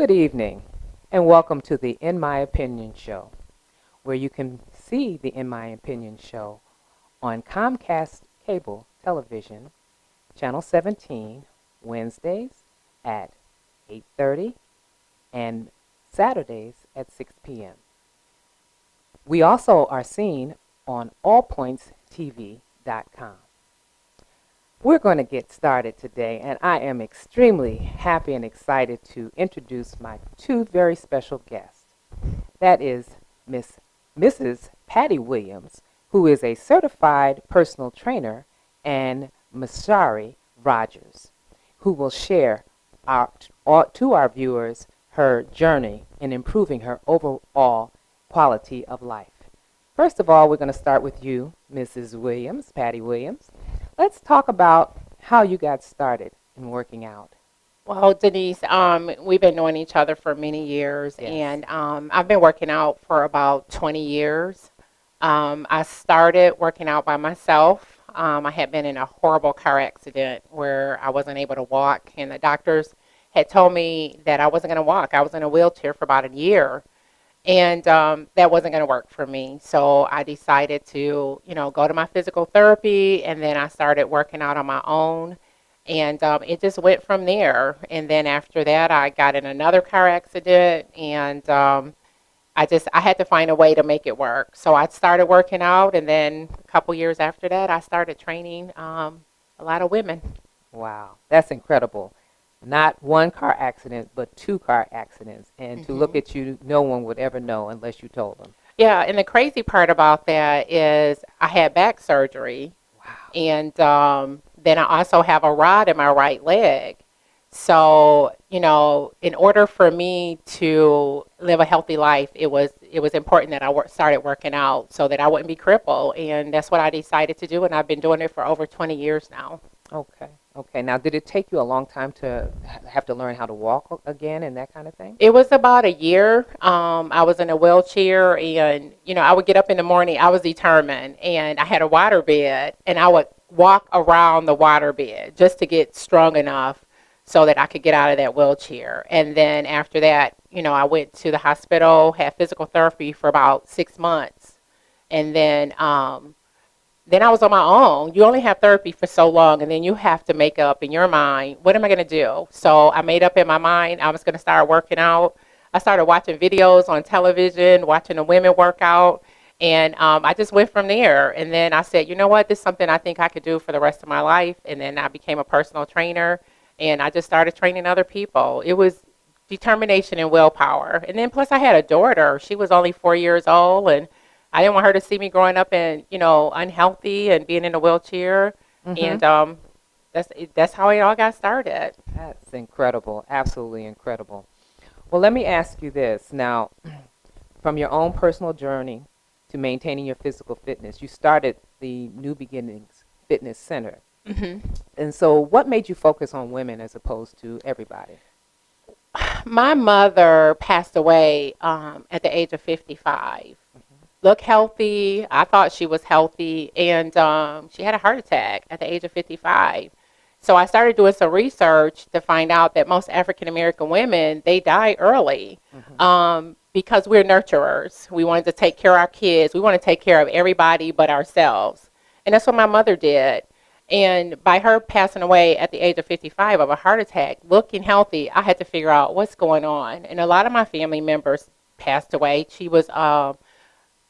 Good evening, and welcome to the In My Opinion show, where you can see the In My Opinion show on Comcast Cable Television, Channel 17, Wednesdays at 8:30 and Saturdays at 6 p.m. We also are seen on allpointstv.com. We're going to get started today, and I am extremely happy and excited to introduce my two very special guests. That is Mrs. Patty Williams, who is a certified personal trainer, and Mashari Rogers, who will share to our viewers her journey in improving her overall quality of life. First of all, we're going to start with you, Mrs. Williams, Patty Williams. Let's talk about how you got started in working out. Well, Denise, we've been knowing each other for many years, Yes. and I've been working out for about 20 years. I started working out by myself. I had been in a horrible car accident where I wasn't able to walk, and the doctors had told me that I wasn't going to walk. I was in a wheelchair for about a year, and that wasn't going to work for me. So I decided to, go to my physical therapy, and then I started working out on my own. And it just went from there. And then after that, I got in another car accident, and I had to find a way to make it work. So I started working out, and then a couple years after that, I started training a lot of women. Wow, that's incredible. Not one car accident, but two car accidents. And to look at you, no one would ever know unless you told them. Yeah, and the crazy part about that is I had back surgery, Wow. and then I also have a rod in my right leg. So, in order for me to live a healthy life, it was important that I started working out so that I wouldn't be crippled, and that's what I decided to do, and I've been doing it for over 20 years now. Okay. Okay. Now, did it take you a long time to have to learn how to walk again and that kind of thing? It was about a year. I was in a wheelchair, and I would get up in the morning. I was determined, and I had a water bed, and I would walk around the water bed just to get strong enough so that I could get out of that wheelchair. And then after that, I went to the hospital, had physical therapy for about 6 months, and then I was on my own. You only have therapy for so long, and then you have to make up in your mind, what am I going to do? So I made up in my mind I was going to start working out. I started watching videos on television, watching the women work out, and I just went from there. And then I said, you know what, this is something I think I could do for the rest of my life. And then I became a personal trainer, and I just started training other people. It was determination and willpower. And then plus I had a daughter. She was only 4 years old, and I didn't want her to see me growing up and unhealthy and being in a wheelchair, and that's how it all got started. That's incredible. Absolutely incredible. Well, let me ask you this. Now, from your own personal journey to maintaining your physical fitness, you started the New Beginnings Fitness Center. And so what made you focus on women as opposed to everybody? My mother passed away at the age of 55. Looked healthy. I thought she was healthy, and she had a heart attack at the age of 55. So I started doing some research to find out that most African American women, they die early because we're nurturers. We wanted to take care of our kids. We want to take care of everybody but ourselves. And that's what my mother did. And by her passing away at the age of 55 of a heart attack, looking healthy, I had to figure out what's going on. And a lot of my family members passed away. She was a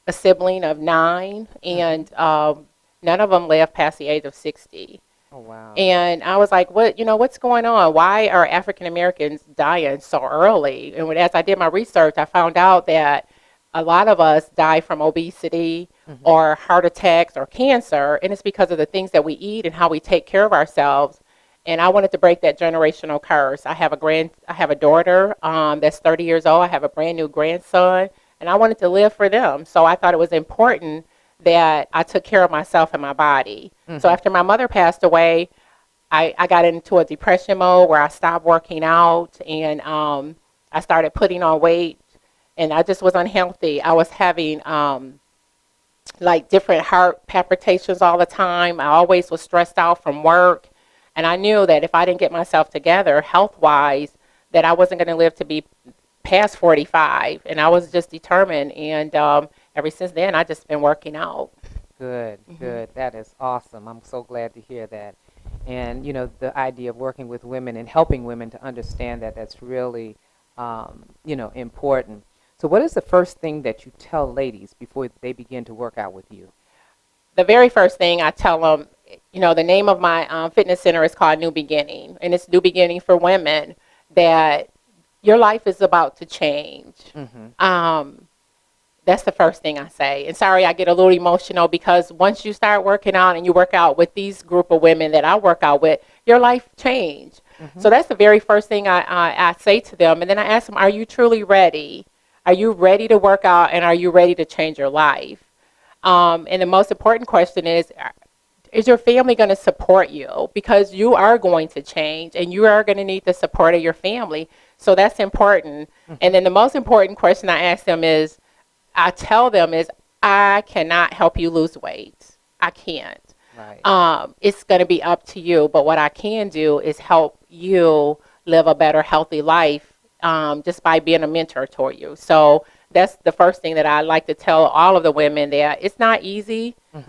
sibling of 9, and none of them lived past the age of 60. Oh, wow. And I was like, what's going on? Why are African Americans dying so early? And as I did my research, I found out that a lot of us die from obesity or heart attacks or cancer, and it's because of the things that we eat and how we take care of ourselves. And I wanted to break that generational curse. I have a daughter that's 30 years old. I have a brand new grandson, and I wanted to live for them. So I thought it was important that I took care of myself and my body. So after my mother passed away, I got into a depression mode where I stopped working out, and I started putting on weight, and I just was unhealthy. I was having like different heart palpitations all the time. I always was stressed out from work, and I knew that if I didn't get myself together health-wise, that I wasn't going to live to be past 45, and I was just determined. And ever since then, I just been working out. Good, good. That is awesome. I'm so glad to hear that. And, the idea of working with women and helping women to understand that that's really, important. So what is the first thing that you tell ladies before they begin to work out with you? The very first thing I tell them, the name of my fitness center is called New Beginning, and it's New Beginning for women, that your life is about to change. That's the first thing I say. And sorry, I get a little emotional because once you start working out and you work out with these group of women that I work out with, your life change. So that's the very first thing I say to them. And then I ask them, are you truly ready? Are you ready to work out, and are you ready to change your life? And the most important question is your family going to support you? Because you are going to change, and you are going to need the support of your family. So that's important. And then the most important question I tell them is, I cannot help you lose weight. I can't. Right. It's going to be up to you. But what I can do is help you live a better, healthy life just by being a mentor toward you. So that's the first thing that I like to tell all of the women, that it's not easy. You're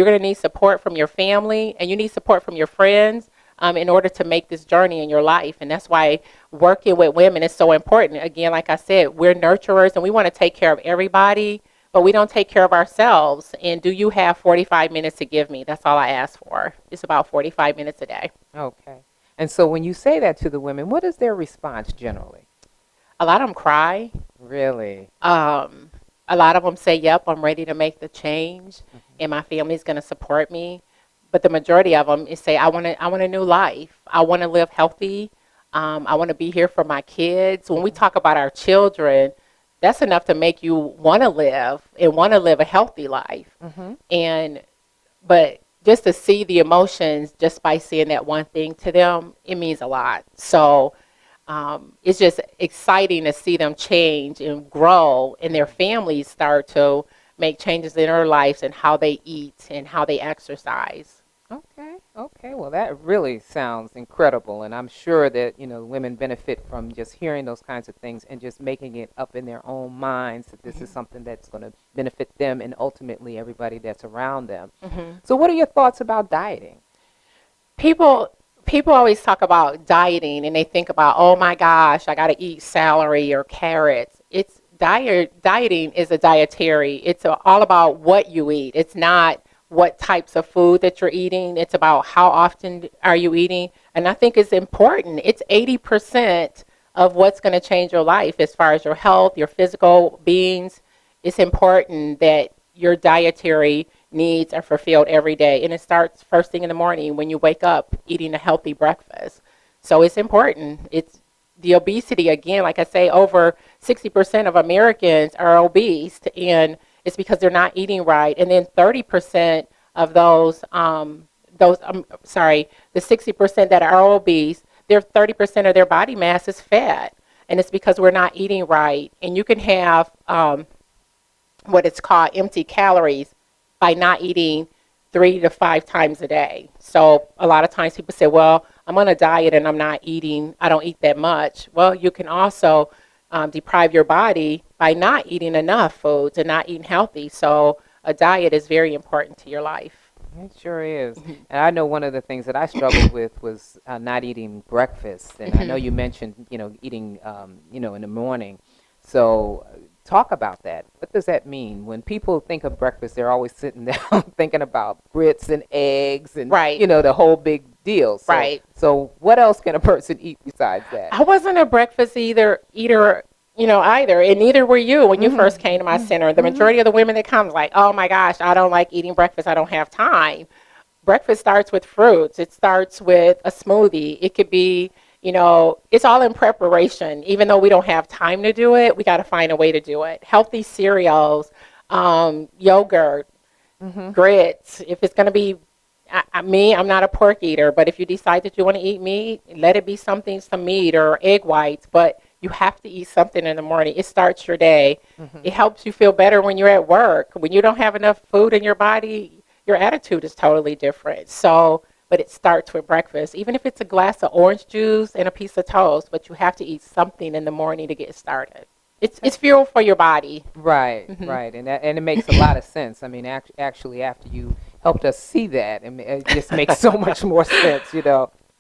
going to need support from your family, and you need support from your friends in order to make this journey in your life. And that's why working with women is so important. Again, like I said, we're nurturers, and we want to take care of everybody, but we don't take care of ourselves. And do you have 45 minutes to give me? That's all I ask for. It's about 45 minutes a day. Okay. And so when you say that to the women, what is their response generally? A lot of them cry. Really? A lot of them say, yep, I'm ready to make the change, and my family's going to support me. But the majority of them is say, I want a new life. I want to live healthy. I want to be here for my kids. When we talk about our children, that's enough to make you want to live and want to live a healthy life. But just to see the emotions just by saying that one thing to them, it means a lot. So it's just exciting to see them change and grow, and their families start to make changes in their lives and how they eat and how they exercise. Okay. Well, that really sounds incredible, and I'm sure that, women benefit from just hearing those kinds of things and just making it up in their own minds that this is something that's going to benefit them and ultimately everybody that's around them. So what are your thoughts about dieting? People always talk about dieting, and they think about, oh my gosh, I got to eat celery or carrots. It's dieting is a dietary. It's all about what you eat. It's not what types of food that you're eating. It's about how often are you eating. And I think it's important. It's 80% of what's going to change your life as far as your health, your physical beings. It's important that your dietary needs are fulfilled every day. And it starts first thing in the morning when you wake up, eating a healthy breakfast. So it's important. It's the obesity, again, like I say, over 60% of Americans are obese, and it's because they're not eating right. And then 30% of the 60% that are obese, 30% of their body mass is fat. And it's because we're not eating right. And you can have what it's called empty calories by not eating 3 to 5 times a day. So a lot of times people say, well, I'm on a diet and I don't eat that much. Well, you can also deprive your body by not eating enough foods and not eating healthy. So a diet is very important to your life. It sure is. And I know one of the things that I struggled with was not eating breakfast. And I know you mentioned, eating, in the morning. So talk about that. What does that mean? When people think of breakfast, they're always sitting down thinking about grits and eggs and, Right. The whole big deal. So, Right. So what else can a person eat besides that? I wasn't a breakfast eater, either, and neither were you when you first came to my center. The majority of the women that come like, oh my gosh, I don't like eating breakfast. I don't have time. Breakfast starts with fruits. It starts with a smoothie. It could be, it's all in preparation. Even though we don't have time to do it, we got to find a way to do it. Healthy cereals, yogurt, grits. If it's going to be, I'm not a pork eater, but if you decide that you want to eat meat, let it be some meat or egg whites, but you have to eat something in the morning. It starts your day. It helps you feel better when you're at work. When you don't have enough food in your body, your attitude is totally different. So but it starts with breakfast. Even if it's a glass of orange juice and a piece of toast, but you have to eat something in the morning to get started. It's fuel for your body. Right, Hmm. right, and it makes a lot of sense. I mean, actually, after you helped us see that, it just makes so much more sense. And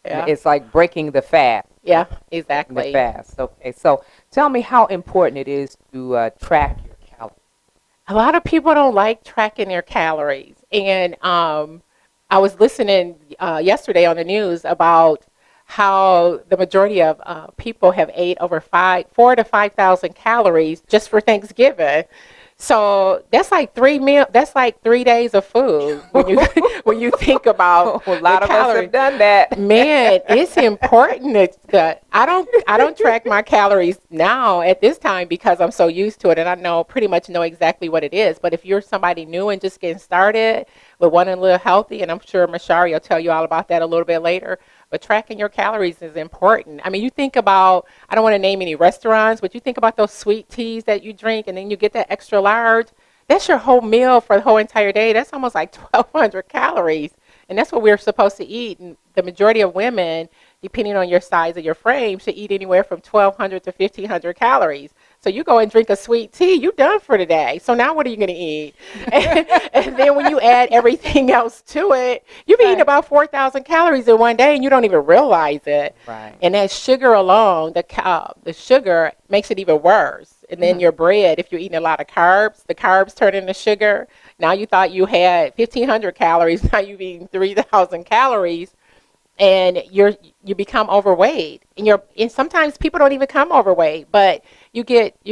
Yeah. it's like breaking the fast. Yeah, Breaking the exactly. fast. Okay, so tell me how important it is to track your calories. A lot of people don't like tracking their calories. And I was listening yesterday on the news about how the majority of people have ate over 4 to 5,000 calories just for Thanksgiving. So that's like 3 meal. That's like 3 days of food when you when you think about A the lot of us calories. have done that. Man, it's important that I don't track my calories now at this time because I'm so used to it and I know pretty much know exactly what it is. But if you're somebody new and just getting started with wanting to live healthy, and I'm sure Mashari will tell you all about that a little bit later, but tracking your calories is important. I mean, you think about, I don't want to name any restaurants, but you think about those sweet teas that you drink and then you get that extra large. That's your whole meal for the whole entire day. That's almost like 1,200 calories. And that's what we're supposed to eat. And the majority of women, depending on your size of your frame, should eat anywhere from 1,200 to 1,500 calories. So you go and drink a sweet tea, you're done for the day. So now what are you going to eat? And then when you add everything else to it, you've eaten Right. about 4,000 calories in one day and you don't even realize it. Right. And that sugar alone, the sugar makes it even worse. And then Mhm. your bread, if you're eating a lot of carbs, the carbs turn into sugar. Now you thought you had 1,500 calories. Now you've eaten 3,000 calories, and you become overweight. And sometimes people don't even come overweight, but you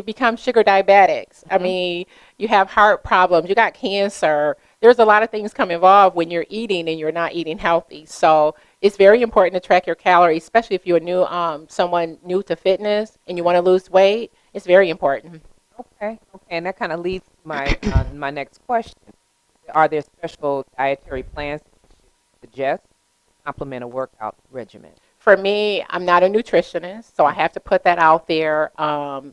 become sugar diabetics. I Mhm. mean, you have heart problems, you got cancer. There's a lot of things come involved when you're eating and you're not eating healthy. So it's very important to track your calories, especially if you're someone new to fitness and you want to lose weight. It's very important. Okay. Okay. And that kind of leads to my next question. Are there special dietary plans that you suggest to complement a workout regimen? For me, I'm not a nutritionist, so I have to put that out there.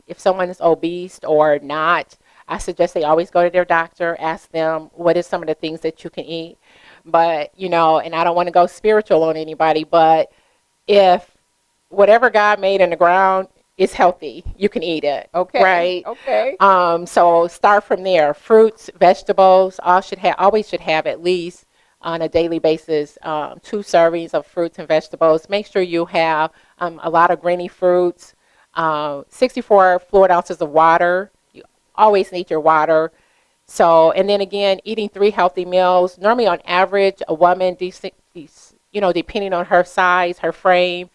If someone is obese or not, I suggest they always go to their doctor, ask them what is some of the things that you can eat. But, and I don't want to go spiritual on anybody, but if whatever God made in the ground is healthy, you can eat it, Okay. right? Okay. So start from there. Fruits, vegetables, always should have at least on a daily basis 2 servings of fruits and vegetables. Make sure you have a lot of greeny fruits, 64 fluid ounces of water. You always need your water. So, and then again, eating 3 healthy meals. Normally, on average, a woman, depending on her size, her frame,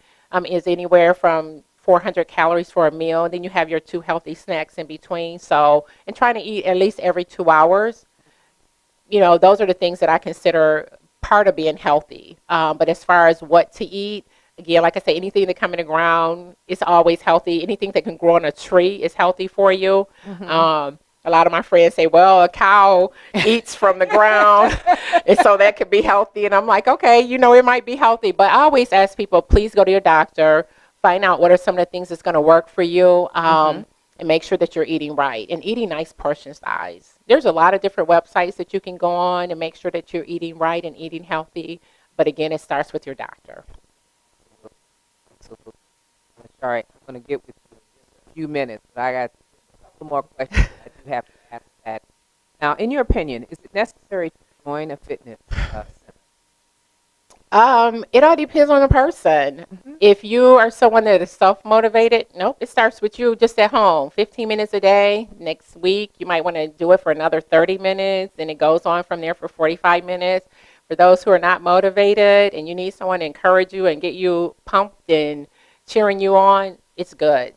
is anywhere from 400 calories for a meal. And then you have your 2 healthy snacks in between. So, and trying to eat at least every 2 hours. Those are the things that I consider part of being healthy. But as far as what to eat, again, like I say, anything that come in the ground is always healthy. Anything that can grow on a tree is healthy for you. Hmm. A lot of my friends say, well, a cow eats from the ground, and so that could be healthy. And I'm like, okay, it might be healthy. But I always ask people, please go to your doctor, find out what are some of the things that's going to work for you. Hmm. And make sure that you're eating right and eating nice portion size. There's a lot of different websites that you can go on and make sure that you're eating right and eating healthy. But again, it starts with your doctor. Absolutely. All right. I'm going to get with you in just a few minutes, but I got a couple more questions I do have to ask that. Now, in your opinion, is it necessary to join a fitness center? It all depends on the person. Hmm. If you are someone that is self-motivated, nope, it starts with you just at home. 15 minutes a day. Next week, you might want to do it for another 30 minutes, and it goes on from there for 45 minutes. For those who are not motivated and you need someone to encourage you and get you pumped and cheering you on, it's good.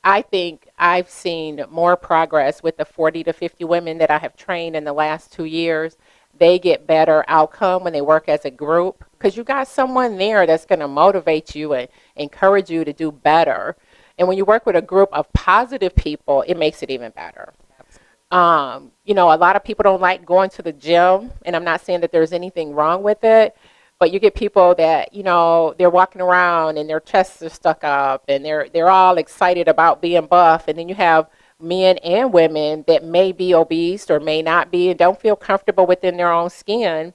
I think I've seen more progress with the 40 to 50 women that I have trained in the last 2 years. They get better outcome when they work as a group because you got someone there that's going to motivate you and encourage you to do better. And when you work with a group of positive people, it makes it even better. A lot of people don't like going to the gym, and I'm not saying that there's anything wrong with it, but you get people that, they're walking around and their chests are stuck up and they're all excited about being buff, and then you have men and women that may be obese or may not be and don't feel comfortable within their own skin,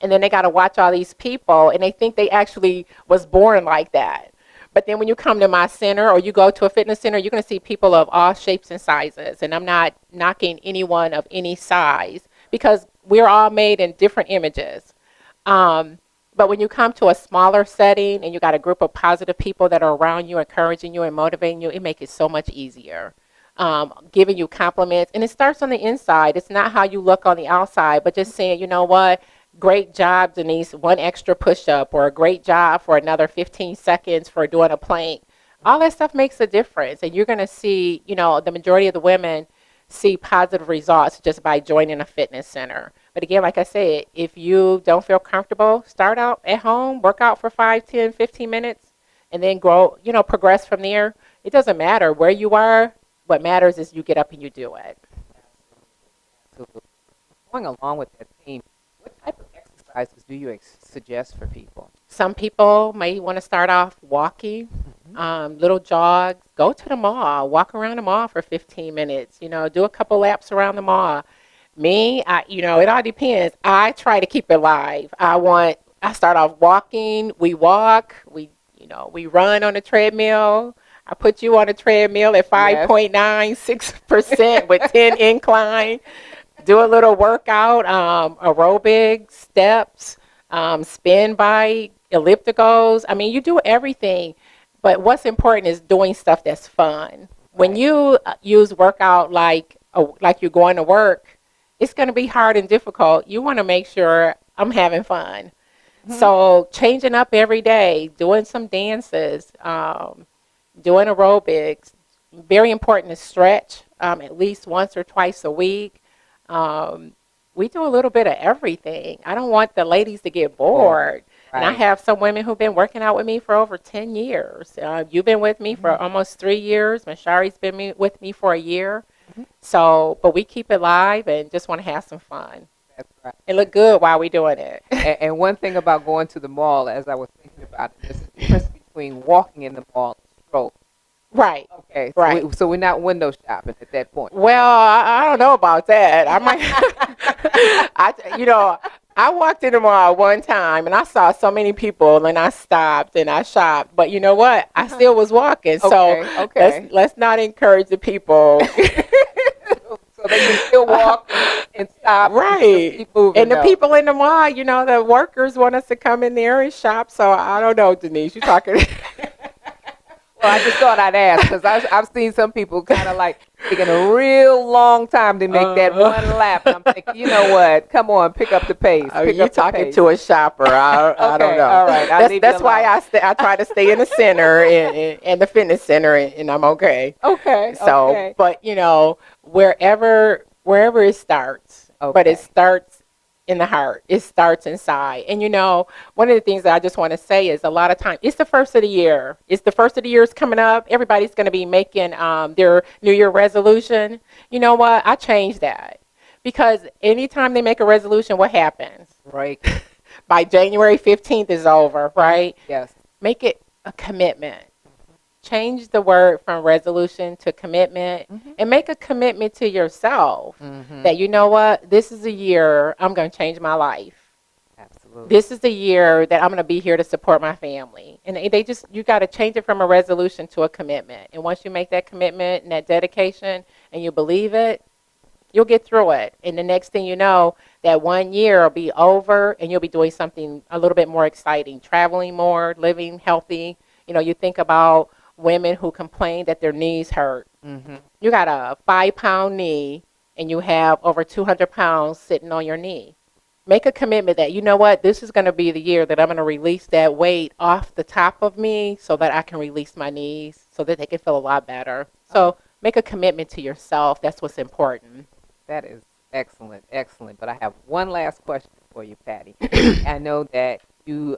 and then they got to watch all these people, and they think they actually was born like that. But then when you come to my center or you go to a fitness center, you're going to see people of all shapes and sizes. And I'm not knocking anyone of any size because we're all made in different images. But when you come to a smaller setting and you got a group of positive people that are around you, encouraging you and motivating you, it makes it so much easier. Giving you compliments. And it starts on the inside. It's not how you look on the outside, but just saying, you know what? Great job, Denise. One extra push-up, or a great job for another 15 seconds for doing a plank. All that stuff makes a difference. And you're going to see, the majority of the women see positive results just by joining a fitness center. But again, like I said, if you don't feel comfortable, start out at home, work out for 5, 10, 15 minutes, and then grow, progress from there. It doesn't matter where you are. What matters is you get up and you do it. Absolutely. Going along with that theme, what type of exercises do you suggest for people? Some people may want to start off walking, little jogs. Go to the mall, walk around the mall for 15 minutes. Do a couple laps around the mall. Me, it all depends. I try to keep it live. I start off walking. We walk. We run on the treadmill. I put you on a treadmill at 5.96% with 10 incline. Do a little workout, aerobic, steps, spin bike, ellipticals. I mean, you do everything. But what's important is doing stuff that's fun. When you use workout like you're going to work, it's going to be hard and difficult. You want to make sure I'm having fun. So changing up every day, doing some dances, doing aerobics. Very important to stretch at least once or twice a week. We do a little bit of everything. I don't want the ladies to get bored. Right. And I have some women who've been working out with me for over 10 years. You've been with me for almost 3 years. Mashari's been with me for a year. So, but we keep it live and just want to have some fun. That's right. And look good while we're doing it. And one thing about going to the mall, as I was thinking about it, is the difference between walking in the mall and stroll. Right. Okay. So right. So we're not window shopping at that point. Well, I don't know about that. I might. I walked in the mall one time and I saw so many people and I stopped and I shopped. But you know what? I still was walking. So let's not encourage the people. So they can still walk and stop. Right. And keep moving, and the people in the mall, the workers want us to come in there and shop. So I don't know, Denise, you're talking. Well, I just thought I'd ask because I've seen some people kind of like taking a real long time to make that one lap. And I'm thinking, you know what? Come on, pick up the pace. You're talking to a shopper. I don't know. All right. That's why I try to stay in the center and the fitness center, and I'm okay. Okay. So, but wherever it starts, but it starts in the heart. It starts inside. And one of the things that I just want to say is a lot of time, it's the first of the year. It's the first of the year is coming up. Everybody's going to be making their New Year resolution. You know what? I changed that. Because anytime they make a resolution, what happens? Right. By January 15th is over, right? Yes. Make it a commitment. Change the word from resolution to commitment and make a commitment to yourself that, you know what, this is a year I'm going to change my life. Absolutely. This is the year that I'm going to be here to support my family. And you got to change it from a resolution to a commitment. And once you make that commitment and that dedication and you believe it, you'll get through it. And the next thing you know, that 1 year will be over and you'll be doing something a little bit more exciting, traveling more, living healthy. You think about women who complain that their knees hurt. You got a 5-pound knee and you have over 200 pounds sitting on your knee. Make a commitment that, you know what, this is going to be the year that I'm going to release that weight off the top of me so that I can release my knees so that they can feel a lot better. So make a commitment to yourself. That's what's important. That is excellent. But I have one last question for you, Patty. I know that you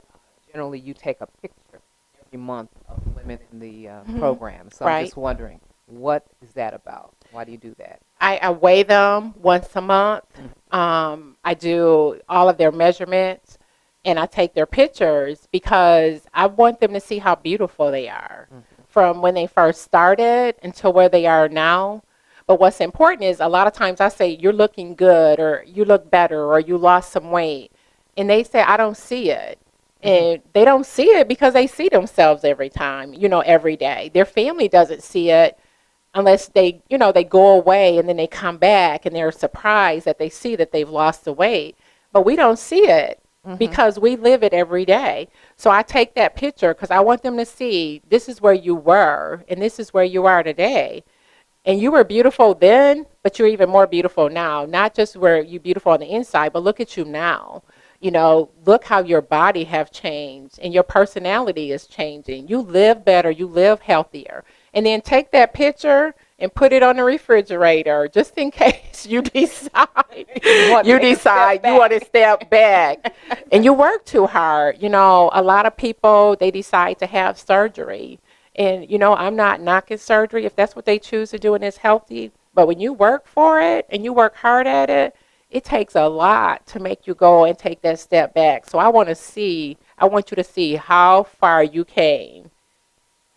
take a picture every month of women in the program. So I'm just wondering, what is that about? Why do you do that? I weigh them once a month. I do all of their measurements and I take their pictures because I want them to see how beautiful they are from when they first started until where they are now. But what's important is a lot of times I say, you're looking good or you look better or you lost some weight. and they say, I don't see it. And they don't see it because they see themselves every time, every day. Their family doesn't see it unless they go away and then they come back and they're surprised that they see that they've lost the weight. But we don't see it Mm-hmm. because we live it every day. So I take that picture because I want them to see this is where you were and this is where you are today. And you were beautiful then, but you're even more beautiful now. Not just where you're beautiful on the inside, but look at you now. Look how your body have changed and your personality is changing. You live better, you live healthier. And then take that picture and put it on the refrigerator just in case you decide you want to step back and you work too hard. A lot of people they decide to have surgery. And I'm not knocking surgery if that's what they choose to do and it's healthy. But when you work for it and you work hard at it, it takes a lot to make you go and take that step back. So I want you to see how far you came.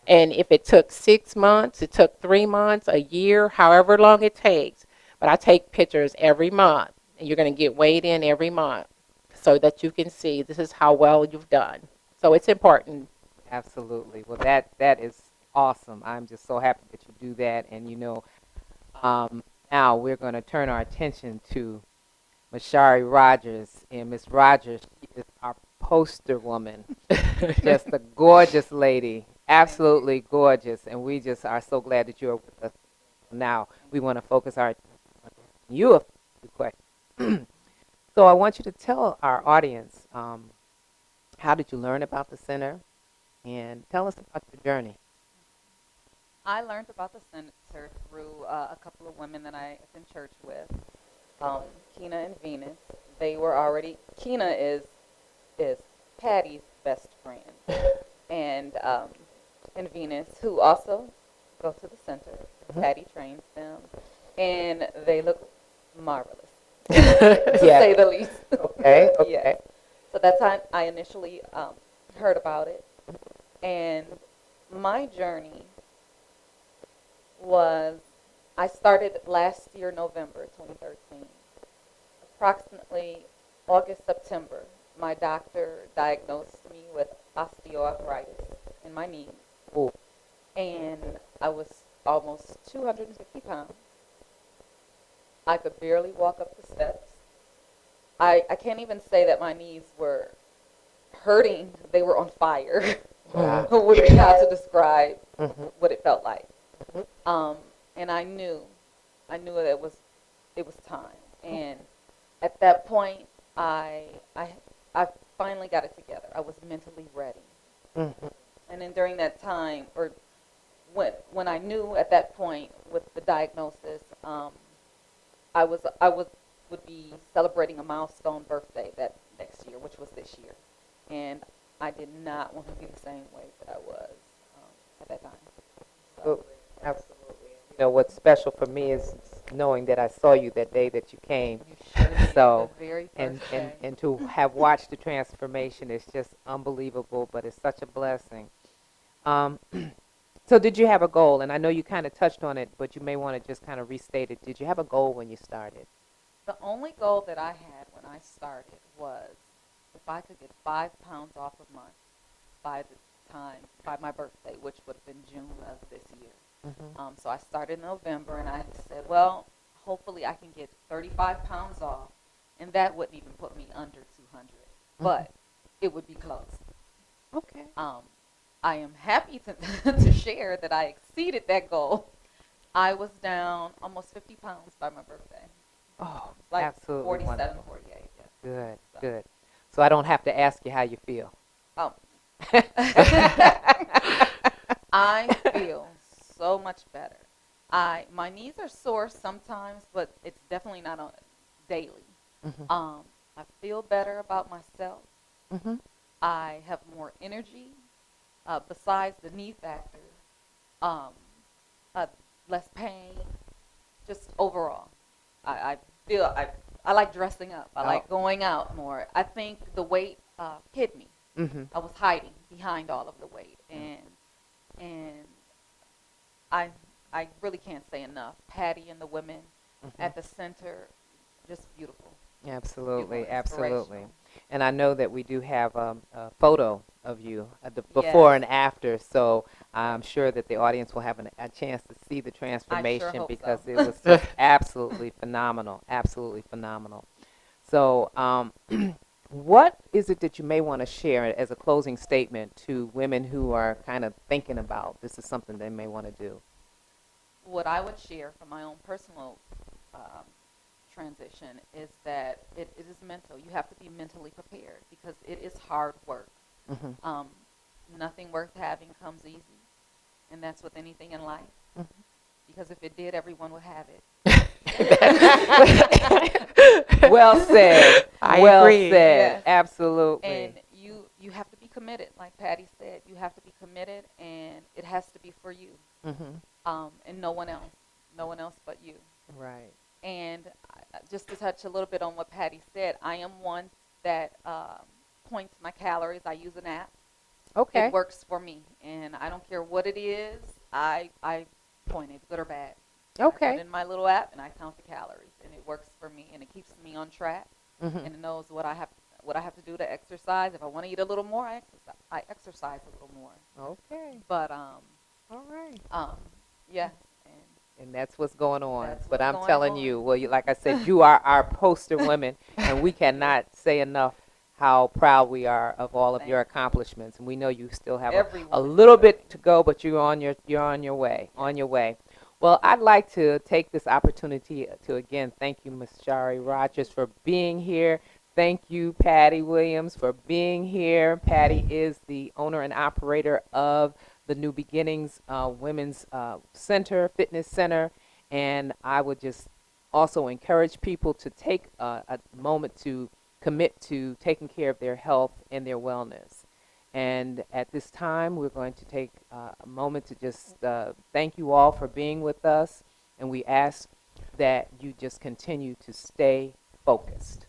And if it took 6 months, it took 3 months, a year, however long it takes. But I take pictures every month, and you're going to get weighed in every month so that you can see this is how well you've done. So it's important. Absolutely. Well, that is awesome. I'm just so happy that you do that. And now we're going to turn our attention to Mashari Rogers. And Miss Rogers, she is our poster woman. Just a gorgeous lady, absolutely gorgeous. And we just are so glad that you're with us. Now we want to focus our you a few questions. So I want you to tell our audience, how did you learn about the center? And tell us about your journey. I learned about the center through a couple of women that I attend church with, Kina and Venus. They were already. Kina is Patty's best friend, and Venus, who also go to the center. Patty trains them, and they look marvelous, to Yeah. say the least. Okay. Okay. Yes. So that's how I initially heard about it. And my journey was, I started last year, November 2013. Approximately August, September, my doctor diagnosed me with osteoarthritis in my knees. Ooh. And I was almost 250 pounds. I could barely walk up the steps. I can't even say that my knees were hurting. They were on fire. Wow. Would be how to describe Mhm. what it felt like. Mhm. And I knew that it was time. And at that point, I finally got it together. I was mentally ready. Mhm. And then during that time, or when I knew at that point with the diagnosis, I would be celebrating a milestone birthday that next year, which was this year, and I did not want to be the same way that I was at that time. So, Absolutely. What's special for me is knowing that I saw you that day that you came. you showed me So, the very and, first and, day. and to have watched the transformation is just unbelievable, but it's such a blessing. Um, so did you have a goal? And I know you kind of touched on it, but you may want to just kind of restate it. Did you have a goal when you started? The only goal that I had when I started was if I could get 5 pounds off a month by by my birthday, which would have been June of this year. Mm-hmm. So I started in November, and I said, well, hopefully I can get 35 pounds off, and that wouldn't even put me under 200, but it would be close. Okay. I am happy to, to share that I exceeded that goal. I was down almost 50 pounds by my birthday. Oh, Like absolutely 47, wonderful. 48. Yeah. Good, So. good. So I don't have to ask you how you feel. Oh. I feel so much better. My knees are sore sometimes, but it's definitely not on daily. Mhm. I feel better about myself. Mhm. I have more energy. Besides the knee factor, um, less pain. Just overall, I feel I like dressing up. I like going out more. I think the weight hid me. Mhm. I was hiding behind all of the weight, and I really can't say enough. Patty and the women Mhm. at the center, just beautiful. Absolutely, more absolutely. inspirational. And I know that we do have a photo of you, the before and after, so I'm sure that the audience will have a chance to see the transformation hope because so. it was just absolutely phenomenal, absolutely phenomenal. So, what is it that you may want to share as a closing statement to women who are kind of thinking about this is something they may want to do? What I would share from my own personal um, transition is that it is mental. You have to be mentally prepared because it is hard work. Hmm. Um, Nothing worth having comes easy, and that's with anything in life. Because if it did, everyone would have it. Well said. I Well agree. said. Yes. Absolutely. And you have to be committed, like Patty said. You have to be committed, and it has to be for you, Hmm. and no one else but you. Right. And just to touch a little bit on what Patty said, I am one that points my calories. I use an app. Okay. It works for me, and I don't care what it is. I point it, good or bad. I put Okay. in my little app, and I count the calories, and it works for me, and it keeps me on track, Hmm. and it knows what I have to do to exercise. If I want to eat a little more, I exercise a little more. Okay. But All right. yes, and And that's what's going on. that's But what's I'm going telling on. you, well, like I said, you are our poster women, and we cannot say enough how proud we are of all of your Thank you. accomplishments. And we know you still have a Everyone is little bit studying. to go, but you're on your way, on your way. Well, I'd like to take this opportunity to again thank you, Ms. Shari Rogers, for being here. Thank you, Patty Williams, for being here. Patty is the owner and operator of the New Beginnings Women's Center, Fitness Center, and I would just also encourage people to take a moment to commit to taking care of their health and their wellness. And at this time, we're going to take a moment to just thank you all for being with us, and we ask that you just continue to stay focused.